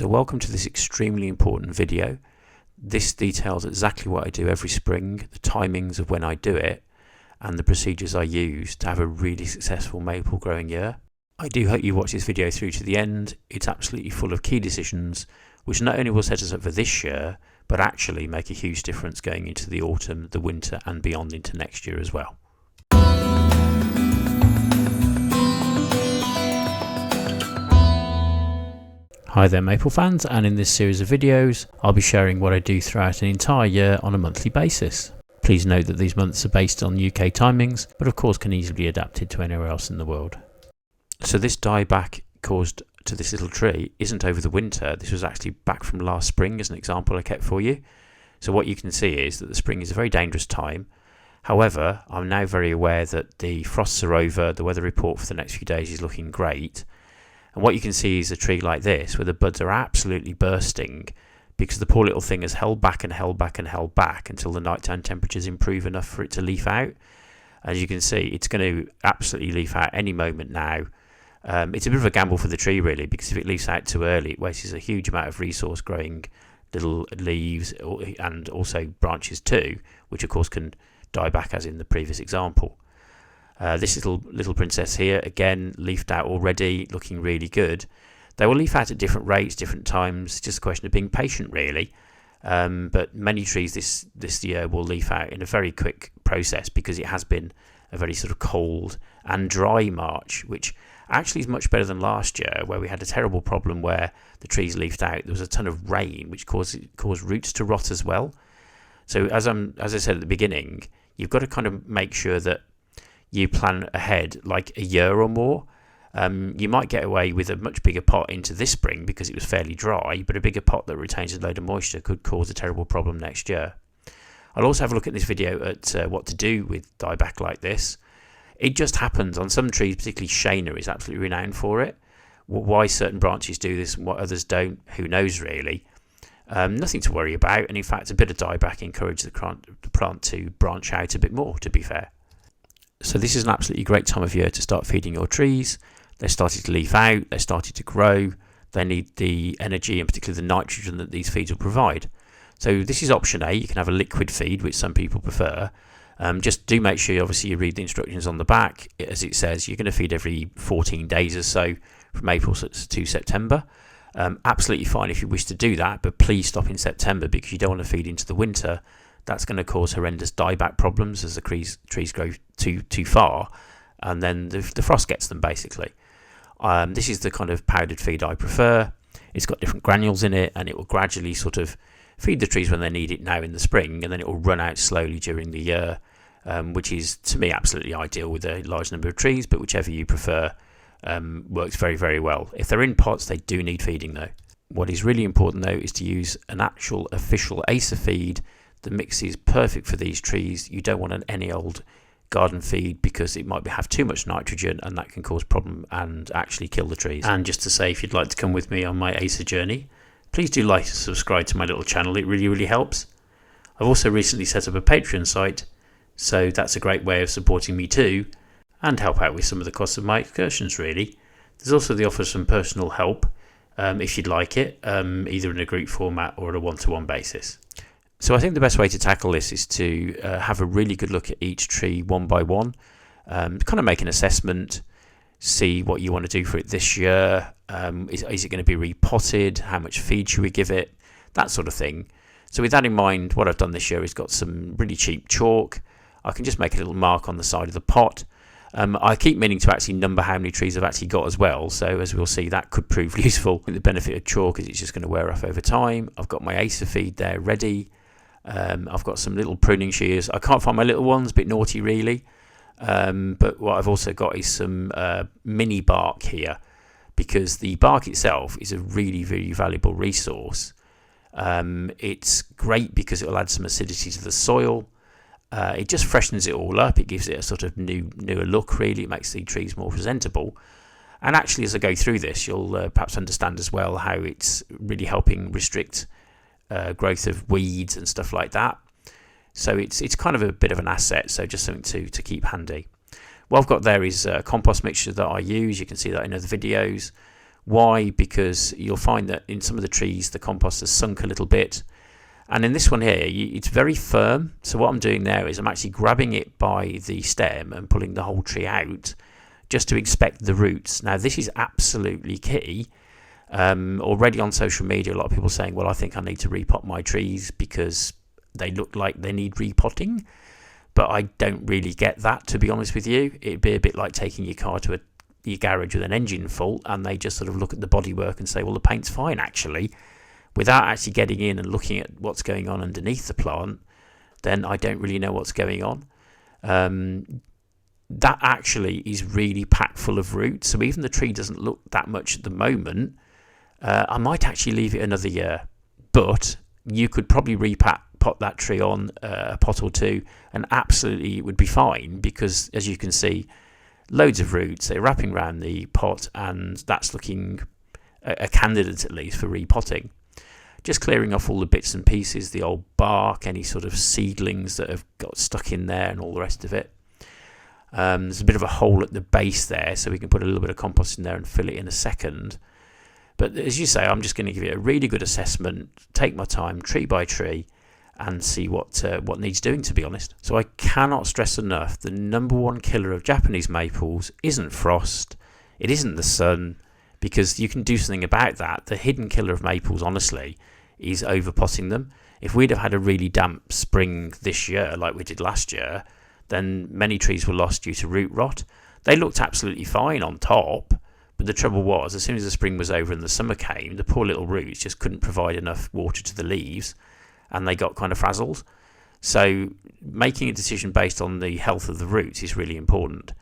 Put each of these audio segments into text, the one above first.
So welcome to this extremely important video. This details exactly what I do every spring, the timings of when I do it, and the procedures I use to have a really successful maple growing year. I do hope you watch this video through to the end. It's absolutely full of key decisions which not only will set us up for this year, but actually make a huge difference going into the autumn, the winter and beyond into next year as well. Hi there maple fans, and in this series of videos I'll be sharing what I do throughout an entire year on a monthly basis. Please note that these months are based on UK timings, but of course can easily be adapted to anywhere else in the world. So this dieback caused to this little tree isn't over the winter. This was actually back from last spring as an example I kept for you. So what you can see is that the spring is a very dangerous time. However, I'm now very aware that the frosts are over, the weather report for the next few days is looking great. And what you can see is a tree like this where the buds are absolutely bursting because the poor little thing has held back and held back and held back until the nighttime temperatures improve enough for it to leaf out. As you can see, it's going to absolutely leaf out any moment now. It's a bit of a gamble for the tree really, because if it leaves out too early it wastes a huge amount of resource growing little leaves and also branches too, which of course can die back as in the previous example. This little princess here, again leafed out already, looking really good. They will leaf out at different rates, different times, just a question of being patient really. But many trees this year will leaf out in a very quick process because it has been a very sort of cold and dry March, which actually is much better than last year where we had a terrible problem where the trees leafed out. There was a ton of rain which caused roots to rot as well. So as I said at the beginning, you've got to kind of make sure that you plan ahead like a year or more. You might get away with a much bigger pot into this spring because it was fairly dry, but a bigger pot that retains a load of moisture could cause a terrible problem next year. I'll also have a look at this video at what to do with dieback like this. It just happens on some trees, particularly Shana is absolutely renowned for it. Why certain branches do this and what others don't, who knows really. Nothing to worry about, and in fact a bit of dieback encourages the plant to branch out a bit more, to be fair. So this is an absolutely great time of year to start feeding your trees. They're starting to leaf out, they're starting to grow, they need the energy and particularly the nitrogen that these feeds will provide. So this is option A. You can have a liquid feed, which some people prefer. Just do make sure obviously you read the instructions on the back. As it says, you're going to feed every 14 days or so from April to September. Absolutely fine if you wish to do that, but please stop in September because you don't want to feed into the winter. That's going to cause horrendous dieback problems as the trees grow too far, and then the frost gets them basically. This is the kind of powdered feed I prefer. It's got different granules in it, and it will gradually sort of feed the trees when they need it now in the spring, and then it will run out slowly during the year, which is to me absolutely ideal with a large number of trees, but whichever you prefer works very, very well. If they're in pots, they do need feeding though. What is really important though is to use an actual official Acer feed. The mix is perfect for these trees. You don't want any old garden feed because it might have too much nitrogen and that can cause problem and actually kill the trees. And just to say, if you'd like to come with me on my Acer journey, please do like and subscribe to my little channel. It really, really helps. I've also recently set up a Patreon site, so that's a great way of supporting me too and help out with some of the costs of my excursions really. There's also the offer of some personal help if you'd like it, either in a group format or on a one-to-one basis. So I think the best way to tackle this is to have a really good look at each tree one by one, kind of make an assessment, see what you want to do for it this year. Is it going to be repotted? How much feed should we give it? That sort of thing. So with that in mind, what I've done this year is got some really cheap chalk. I can just make a little mark on the side of the pot. I keep meaning to actually number how many trees I've actually got as well, so as we'll see that could prove useful. The benefit of chalk is it's just going to wear off over time. I've got my Acer feed there ready. I've got some little pruning shears. I can't find my little ones, a bit naughty really. But what I've also got is some mini bark here, because the bark itself is a really, really valuable resource. It's great because it will add some acidity to the soil. It just freshens it all up. It gives it a sort of newer look really. It makes the trees more presentable. And actually as I go through this, you'll perhaps understand as well how it's really helping restrict growth of weeds and stuff like that. So it's kind of a bit of an asset, so just something to keep handy. What I've got there is a compost mixture that I use. You can see that in other videos. Why? Because you'll find that in some of the trees the compost has sunk a little bit, and in this one here it's very firm. So what I'm doing there is I'm actually grabbing it by the stem and pulling the whole tree out just to inspect the roots. Now this is absolutely key. Already on social media a lot of people saying, well, I think I need to repot my trees because they look like they need repotting, but I don't really get that, to be honest with you. It'd be a bit like taking your car to your garage with an engine fault and they just sort of look at the bodywork and say, well, the paint's fine actually, without actually getting in and looking at what's going on underneath the plant. Then I don't really know what's going on. That actually is really packed full of roots, so even the tree doesn't look that much at the moment. I might actually leave it another year, but you could probably repot that tree on a pot or two and absolutely it would be fine, because as you can see, loads of roots, they're wrapping around the pot, and that's looking a candidate at least for repotting. Just clearing off all the bits and pieces, the old bark, any sort of seedlings that have got stuck in there and all the rest of it. There's a bit of a hole at the base there, so we can put a little bit of compost in there and fill it in a second. But as you say, I'm just going to give it a really good assessment, take my time, tree by tree, and see what needs doing, to be honest. So I cannot stress enough, the number one killer of Japanese maples isn't frost, it isn't the sun, because you can do something about that. The hidden killer of maples, honestly, is overpotting them. If we'd have had a really damp spring this year, like we did last year, then many trees were lost due to root rot. They looked absolutely fine on top, but the trouble was, as soon as the spring was over and the summer came, the poor little roots just couldn't provide enough water to the leaves, and they got kind of frazzled. So making a decision based on the health of the roots is really important.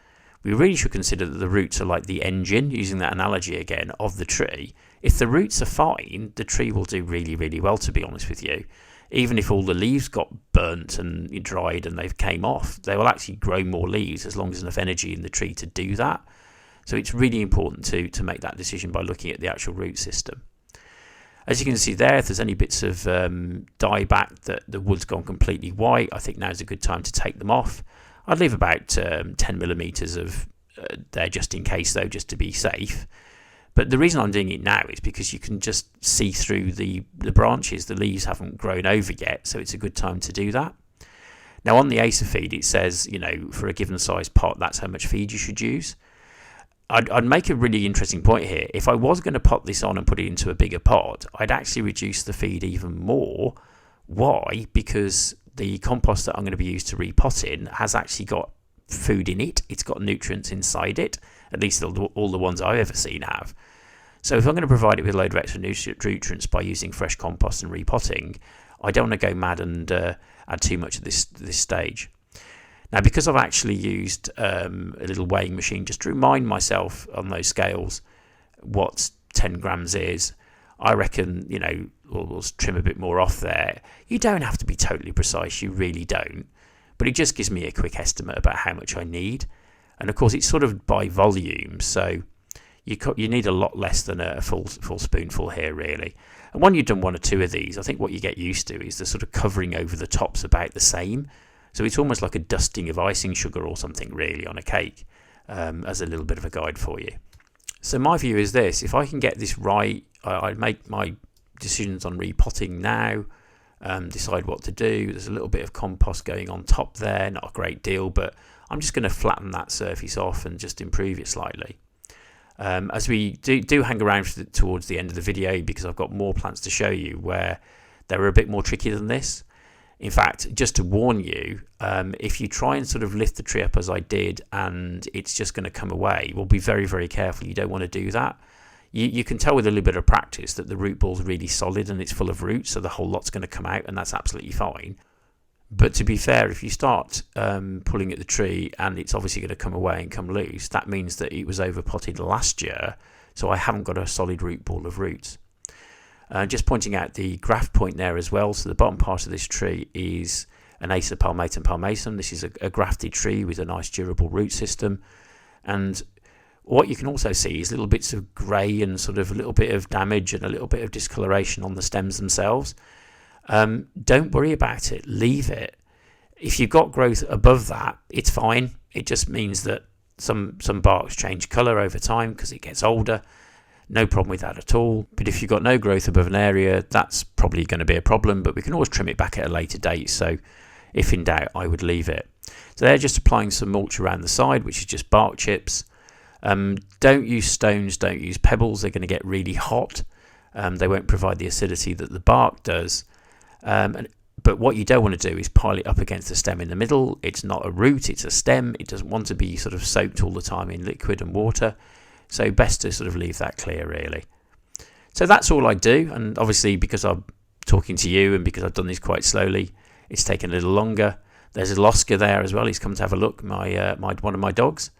We really should consider that the roots are like the engine, using that analogy again, of the tree. If the roots are fine, the tree will do really, really well, to be honest with you. Even if all the leaves got burnt and dried and they came off, they will actually grow more leaves as long as there's enough energy in the tree to do that. So it's really important to make that decision by looking at the actual root system. As you can see there, if there's any bits of dieback that the wood's gone completely white, I think now's a good time to take them off. I'd leave about 10 millimeters of there just in case, though, just to be safe. But the reason I'm doing it now is because you can just see through the branches. The leaves haven't grown over yet, so it's a good time to do that. Now on the Acer feed it says, you know, for a given size pot, that's how much feed you should use. I'd make a really interesting point here. If I was going to pot this on and put it into a bigger pot, I'd actually reduce the feed even more. Why? Because the compost that I'm going to be used to repot in has actually got food in it. It's got nutrients inside it. At least all the ones I've ever seen have. So if I'm going to provide it with a load of extra nutrients by using fresh compost and repotting, I don't want to go mad and add too much at this stage. Now, because I've actually used a little weighing machine just to remind myself on those scales what 10 grams is, I reckon, you know, we'll trim a bit more off there. You don't have to be totally precise, you really don't. But it just gives me a quick estimate about how much I need. And of course, it's sort of by volume, so you need a lot less than a full spoonful here, really. And when you've done one or two of these, I think what you get used to is the sort of covering over the top's about the same. So it's almost like a dusting of icing sugar or something, really, on a cake, as a little bit of a guide for you. So my view is this: if I can get this right, I make my decisions on repotting now, decide what to do. There's a little bit of compost going on top there, not a great deal, but I'm just going to flatten that surface off and just improve it slightly. As we do hang around towards the end of the video, because I've got more plants to show you where they're a bit more tricky than this. In fact, just to warn you, if you try and sort of lift the tree up as I did and it's just going to come away, well, be very, very careful. You don't want to do that. You can tell with a little bit of practice that the root ball's really solid and it's full of roots, so the whole lot's going to come out, and that's absolutely fine. But to be fair, if you start pulling at the tree and it's obviously going to come away and come loose, that means that it was overpotted last year, so I haven't got a solid root ball of roots. Just pointing out the graft point there as well. So the bottom part of this tree is an Acer palmatum palmatum. This is a grafted tree with a nice durable root system. And what you can also see is little bits of grey and sort of a little bit of damage and a little bit of discoloration on the stems themselves. Don't worry about it. Leave it. If you've got growth above that, it's fine. It just means that some barks change colour over time because it gets older. No problem with that at all. But if you've got no growth above an area, that's probably going to be a problem, but we can always trim it back at a later date. So if in doubt, I would leave it. So they're just applying some mulch around the side, which is just bark chips. Don't use stones, don't use pebbles. They're going to get really hot. They won't provide the acidity that the bark does. But what you don't want to do is pile it up against the stem in the middle. It's not a root, it's a stem. It doesn't want to be sort of soaked all the time in liquid and water. So best to sort of leave that clear, really. So that's all I do. And obviously, because I'm talking to you and because I've done this quite slowly, it's taken a little longer. There's a Oscar there as well. He's come to have a look, one of my dogs.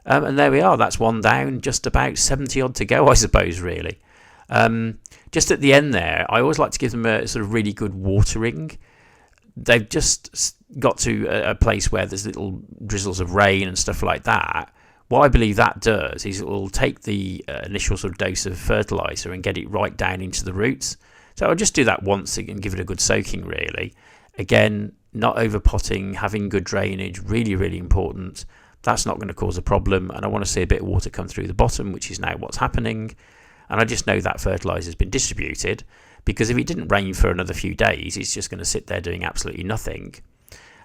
And there we are. That's one down, just about 70 odd to go, I suppose, really. Just at the end there, I always like to give them a sort of really good watering. They've just got to a place where there's little drizzles of rain and stuff like that. What I believe that does is it will take the initial sort of dose of fertiliser and get it right down into the roots. So I'll just do that once and give it a good soaking, really. Again, not over potting, having good drainage, really, really important. That's not going to cause a problem. And I want to see a bit of water come through the bottom, which is now what's happening. And I just know that fertiliser has been distributed, because if it didn't rain for another few days, it's just going to sit there doing absolutely nothing.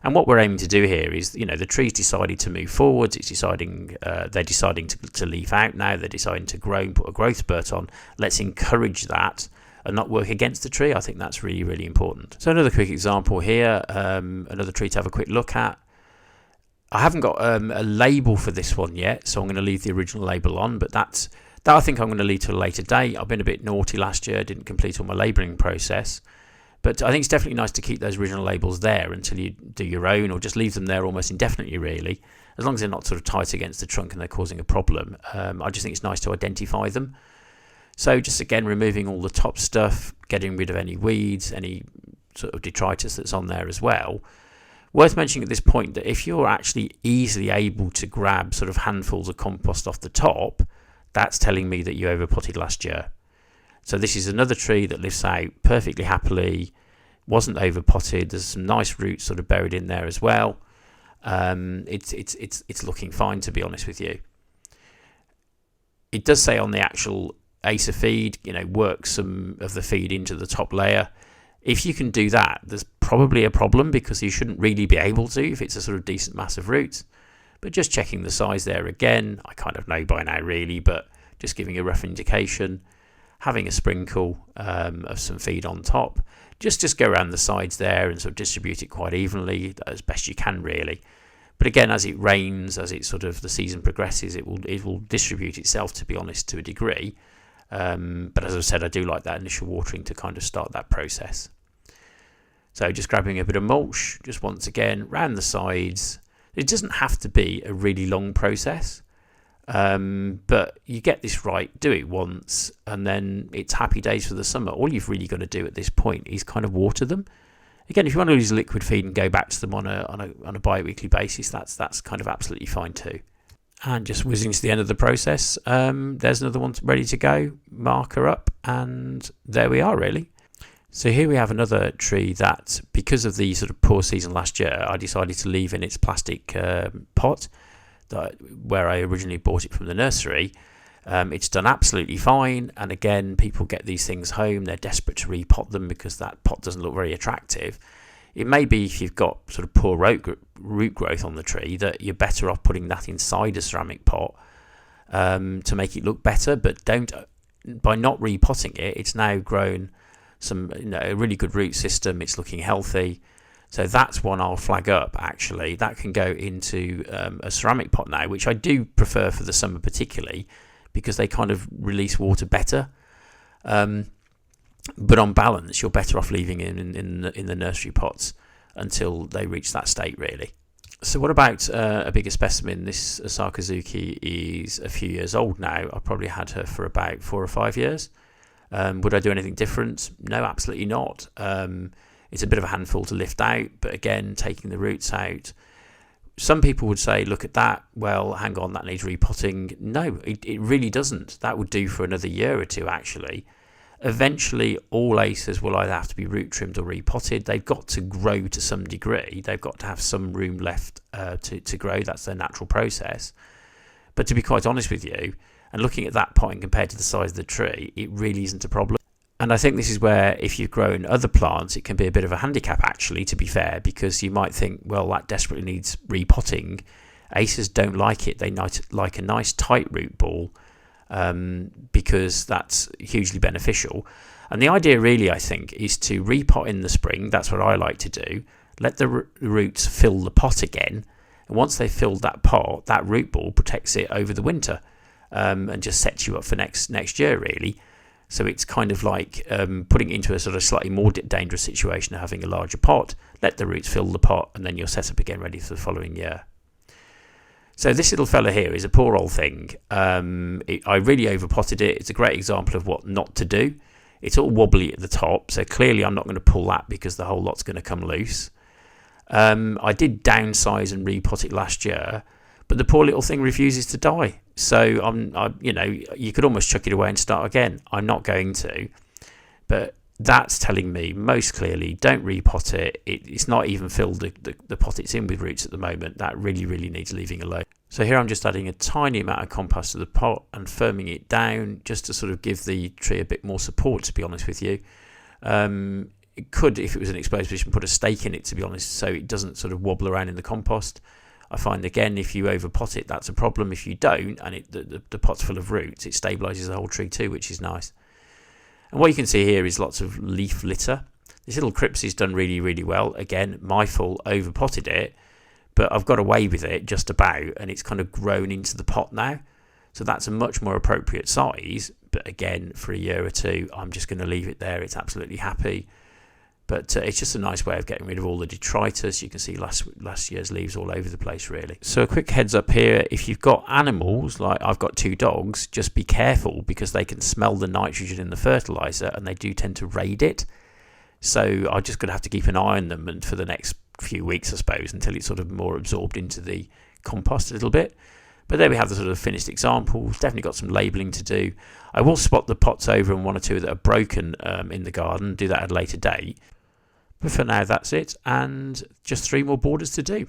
And what we're aiming to do here is, the tree's decided to move forwards. It's deciding, they're deciding to leaf out now. They're deciding to grow and put a growth spurt on. Let's encourage that and not work against the tree. I think that's really, really important. So another quick example here, another tree to have a quick look at. I haven't got a label for this one yet, so I'm going to leave the original label on, but that I think I'm going to leave to a later date. I've been a bit naughty last year, didn't complete all my labelling process. But I think it's definitely nice to keep those original labels there until you do your own, or just leave them there almost indefinitely, really. As long as they're not sort of tight against the trunk and they're causing a problem. I just think it's nice to identify them. So just again, removing all the top stuff, getting rid of any weeds, any sort of detritus that's on there as well. Worth mentioning at this point that if you're actually easily able to grab sort of handfuls of compost off the top, that's telling me that you overpotted last year. So this is another tree that lives out perfectly happily, wasn't overpotted. There's some nice roots sort of buried in there as well. It's looking fine, to be honest with you. It does say on the actual Acer feed, work some of the feed into the top layer. If you can do that, there's probably a problem, because you shouldn't really be able to if it's a sort of decent mass of roots. But just checking the size there again, I kind of know by now really, but just giving a rough indication. Having a sprinkle of some feed on top. Just go around the sides there and sort of distribute it quite evenly as best you can, really. But again, as it rains, as it sort of the season progresses, it will distribute itself, to be honest, to a degree. But as I said, I do like that initial watering to kind of start that process. So just grabbing a bit of mulch, just once again, round the sides. It doesn't have to be a really long process. But you get this right, do it once, and then it's happy days for the summer. All you've really got to do at this point is kind of water them. Again, if you want to use liquid feed and go back to them on a bi-weekly basis, that's kind of absolutely fine too. And just whizzing to the end of the process, there's another one ready to go, marker up, and there we are, really. So here we have another tree that, because of the sort of poor season last year, I decided to leave in its plastic pot where I originally bought it from the nursery. It's done absolutely fine, and again, people get these things home, they're desperate to repot them because that pot doesn't look very attractive. It may be, if you've got sort of poor root growth on the tree, that you're better off putting that inside a ceramic pot to make it look better, but by not repotting it, it's now grown a really good root system, it's looking healthy. So that's one I'll flag up, actually. That can go into a ceramic pot now, which I do prefer for the summer particularly, because they kind of release water better. But on balance, you're better off leaving it in the nursery pots until they reach that state, really. So what about a bigger specimen? This Sakazuki is a few years old now. I probably had her for about 4 or 5 years. Would I do anything different? No, absolutely not. It's a bit of a handful to lift out, but again, taking the roots out. Some people would say, look at that, well, hang on, that needs repotting. No, it really doesn't. That would do for another year or two, actually. Eventually, all acers will either have to be root trimmed or repotted. They've got to grow to some degree. They've got to have some room left to grow. That's their natural process. But to be quite honest with you, And looking at that potting compared to the size of the tree, it really isn't a problem. And I think this is where, if you've grown other plants, it can be a bit of a handicap, actually, to be fair, because you might think, well, that desperately needs repotting. Acers don't like it. They like a nice tight root ball, because that's hugely beneficial. And the idea really, I think, is to repot in the spring. That's what I like to do. Let the roots fill the pot again. And once they've filled that pot, that root ball protects it over the winter, and just sets you up for next year, really. So it's kind of like putting it into a sort of slightly more dangerous situation of having a larger pot. Let the roots fill the pot, and then you're set up again ready for the following year. So this little fella here is a poor old thing. I really overpotted it. It's a great example of what not to do. It's all wobbly at the top, so clearly I'm not going to pull that because the whole lot's going to come loose. I did downsize and repot it last year, but the poor little thing refuses to die. So you could almost chuck it away and start again. I'm not going to, but that's telling me most clearly, don't repot it. It's not even filled the pot it's in with roots at the moment. That really needs leaving alone. So here I'm just adding a tiny amount of compost to the pot and firming it down just to sort of give the tree a bit more support, to be honest with you. It could, if it was an exposed position, put a stake in it, to be honest, so it doesn't sort of wobble around in the compost. I find, again, if you overpot it, that's a problem. If you don't, and the pot's full of roots, it stabilises the whole tree too, which is nice. And what you can see here is lots of leaf litter. This little crypts is done really well. Again, my fault, overpotted it, but I've got away with it just about, and it's kind of grown into the pot now. So that's a much more appropriate size. But again, for a year or two, I'm just going to leave it there. It's absolutely happy. But it's just a nice way of getting rid of all the detritus. You can see last year's leaves all over the place, really. So a quick heads up here, if you've got animals, like I've got 2 dogs, just be careful because they can smell the nitrogen in the fertiliser and they do tend to raid it. So I'm just going to have to keep an eye on them and for the next few weeks, I suppose, until it's sort of more absorbed into the compost a little bit. But there we have the sort of finished examples. Definitely got some labelling to do. I will spot the pots over and 1 or 2 that are broken in the garden, do that at a later date. But for now, that's it, and just 3 more borders to do.